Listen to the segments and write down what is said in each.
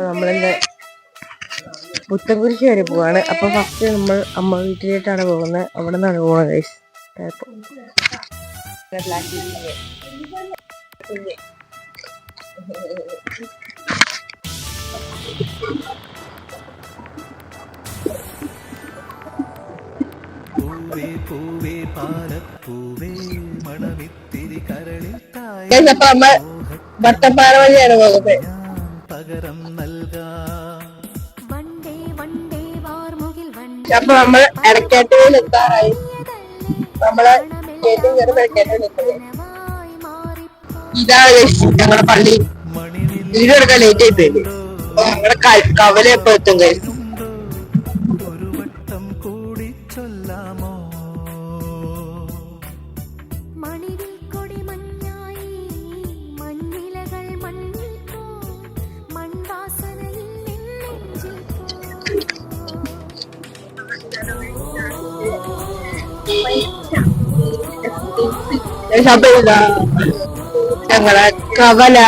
നമ്മളിന്ന് പുത്തൻകുരിശ് വരെ പോവാണ്. അപ്പൊ ഫസ്റ്റ് നമ്മൾ അമ്മ വീട്ടിലേക്കാണ് പോകുന്നത്. അവിടെ നിന്നാണ് പോകുന്നത് ഗൈസ്. അപ്പൊ അമ്മ വട്ടപ്പാറ വഴിയാണ് പോകുന്നത്. അപ്പൊ നമ്മൾ ഇടക്കേട്ടയിൽ എത്താറായി. നമ്മള് ഏറ്റവും ചെറുപ്പം ഇടക്കേട്ടയിൽ എത്തുന്നത്. ഇതാണ് ഞങ്ങളുടെ പള്ളി. വീഡിയോ എടുക്കാൻ ലേറ്റ് ആയി പോയി. ഞങ്ങളുടെ കവല എപ്പോ എത്തും കഴിയും. ഞങ്ങളെ കവല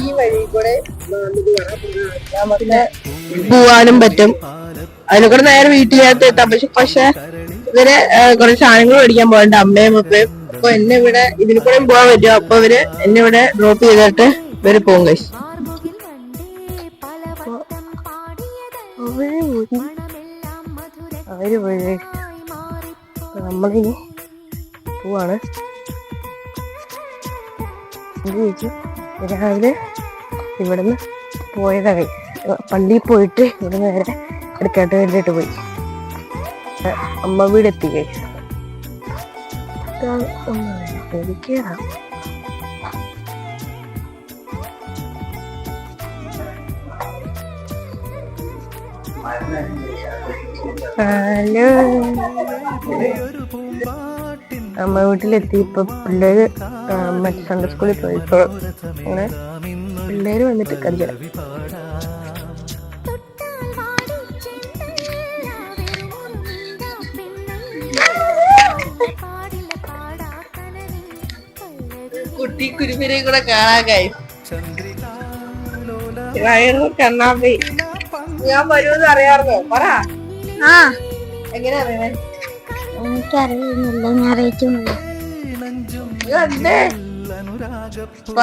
ഈ വഴി കൂടെ നമുക്ക് പോവാനും പറ്റും. അതിനെക്കൂടെ നേരെ വീട്ടിനകത്ത് എത്താം. പക്ഷെ ഇവര് കുറച്ച് സാധനങ്ങൾ മേടിക്കാൻ പോകണ്ട അമ്മയും അപ്പയും. അപ്പൊ എന്നെ ഇവിടെ ഇതിൽ കൂടെ പോകാൻ പറ്റും. അപ്പൊ ഇവര് എന്നെ ഇവിടെ ഡ്രോപ്പ് ചെയ്തിട്ട് ഇവര് പോകും ഗൈസ്. അവര് പോയി. നമ്മളിനി പോവാണ്. രാവിലെ ഇവിടുന്ന് പോയതായി. പള്ളിയിൽ പോയിട്ട് ഇവിടെ നേരെ എടുക്കാട്ട് വേണ്ടിയിട്ട് പോയി. അമ്മ വീടെത്തി കഴിച്ചു. കേറാം. ഹലോ, അമ്മ വീട്ടിലെത്തി. ഇപ്പൊ പിള്ളേര് മറ്റേ സൺഡേ സ്കൂളിൽ പോയി. ഇപ്പൊ അങ്ങനെ പിള്ളേര് വന്നിട്ട് കല്യാണം. കുട്ടി കുരുമിനെയും കൂടെ കാണാൻ കഴിയും. കണ്ണാപ്പി ഞാൻ വരുമെന്ന് അറിയാറുന്നോ? പറ. എങ്ങനെയാ അറിയണേ? എനിക്കറിയുന്നില്ല, ഞാൻ അറിയിച്ചില്ല.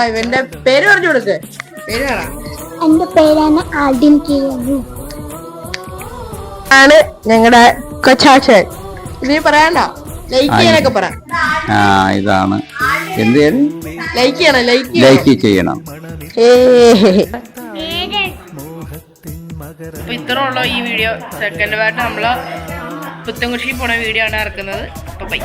ഇവന്റെ പേര് പറഞ്ഞു കൊടുക്ക്. പേര് പറ. എന്റെ പേരാണ് ആദിൻ കിരണു. ആണ് ഞങ്ങളുടെ കൊച്ചാച്ചൻ. ഇത് പറയാണ്ടോ? ലൈക്ക് ചെയ്യാനൊക്കെ പറ. ഇതാണ് എന്ത് ലൈക്ക് ചെയ്യണം. ലൈക്ക് ചെയ്യണം. അപ്പൊ ഇത്ര ഉള്ളൂ ഈ വീഡിയോ. സെക്കൻഡ് പാർട്ട് നമ്മള് പുത്തൻകുരിശിൽ പോണ വീഡിയോ ആണ് ഇറക്കുന്നത്. അപ്പൊ ബൈ.